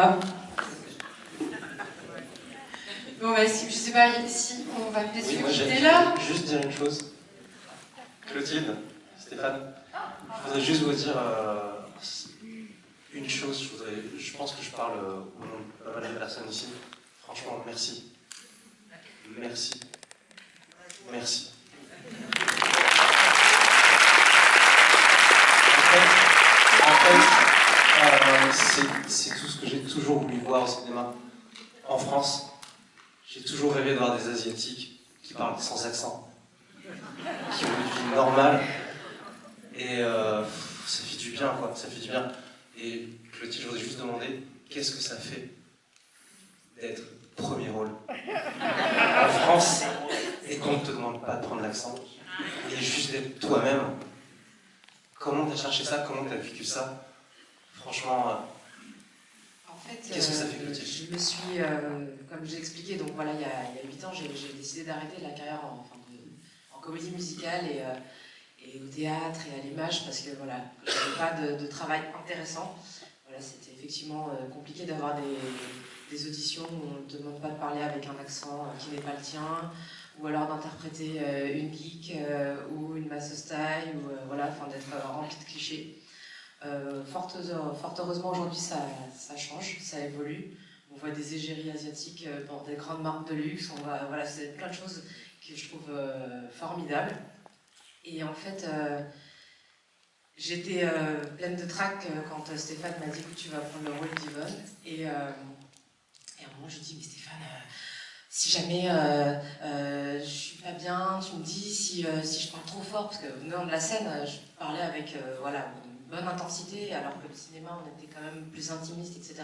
Ah. Bon, bah, je sais pas si on va peut-être se quitter là. Juste dire une chose. Clotilde, Stéphane, je voudrais juste vous dire une chose. Je pense que je parle au nom de pas mal de personnes ici. Franchement, merci. Merci. Merci. C'est tout ce que j'ai toujours voulu voir au cinéma. En France, j'ai toujours rêvé de voir des Asiatiques qui parlent sans accent, qui ont une vie normale, et ça fait du bien, quoi, ça fait du bien. Et Clotilde, je voudrais juste demander, qu'est-ce que ça fait d'être premier rôle en France, et qu'on ne te demande pas de prendre l'accent, et juste d'être toi-même? Comment t'as cherché ça? Comment t'as vécu ça? Franchement, en fait, qu'est-ce que ça fait, Clotilde? Je me suis, comme j'ai expliqué, donc voilà, il y a 8 ans, j'ai décidé d'arrêter la carrière en comédie musicale et au théâtre et à l'image parce que voilà, j'avais pas de travail intéressant. Voilà, c'était effectivement compliqué d'avoir des auditions où on ne te demande pas de parler avec un accent qui n'est pas le tien, ou alors d'interpréter une geek ou une massostaille, ou voilà, enfin d'être rempli de clichés. Fort heureusement aujourd'hui ça change, ça évolue. On voit des égéries asiatiques dans des grandes marques de luxe, voilà, c'est plein de choses que je trouve formidables. Et en fait, j'étais pleine de trac quand Stéphane m'a dit écoute, tu vas prendre le rôle d'Yvonne. Et à un moment, je lui dis mais Stéphane, si jamais je suis pas bien, tu me dis si je parle trop fort, parce que dans la scène, je parlais avec voilà, une bonne intensité, alors que le cinéma, on était quand même plus intimiste, etc.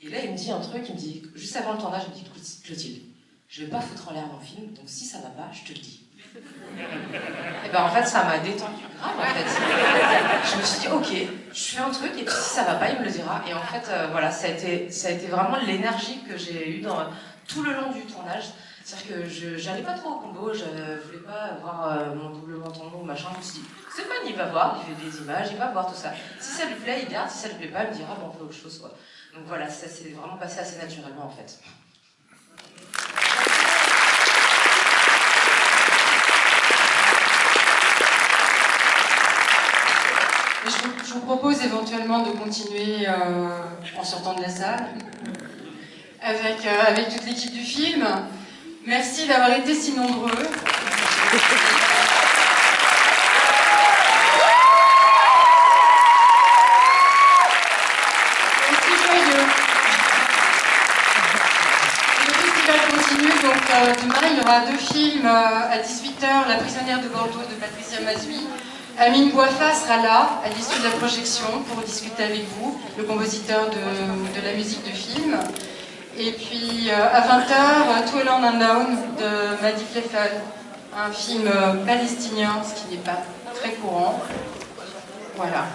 Et là, il me dit un truc, il me dit, juste avant le tournage, il me dit Clotilde, je vais pas foutre en l'air mon film, donc si ça va pas, je te le dis. Et ben en fait, ça m'a détendu grave, en fait. Je me suis dit, ok, je fais un truc, et puis si ça va pas, il me le dira. Et en fait, voilà, ça a été vraiment l'énergie que j'ai eue dans tout le long du tournage. C'est-à-dire que j'allais pas trop au combo, je voulais pas voir mon double menton long, machin. Je me suis dit, Stéphane, il va voir, il fait des images, il va voir tout ça. Si ça lui plaît, il garde, si ça lui plaît pas, il me dira, bon, on fait autre chose, quoi. Donc voilà, ça s'est vraiment passé assez naturellement, en fait. Je vous propose éventuellement de continuer en sortant de la salle avec toute l'équipe du film. Merci d'avoir été si nombreux. C'est joyeux. Le festival continue, donc demain il y aura 2 films à 18h, La prisonnière de Bordeaux de Patricia Mazui. Amine Bouafa sera là à l'issue de la projection pour discuter avec vous, le compositeur de la musique de film. Et puis à 20h, To Land and Down de Madi Fleffel, un film palestinien, ce qui n'est pas très courant. Voilà.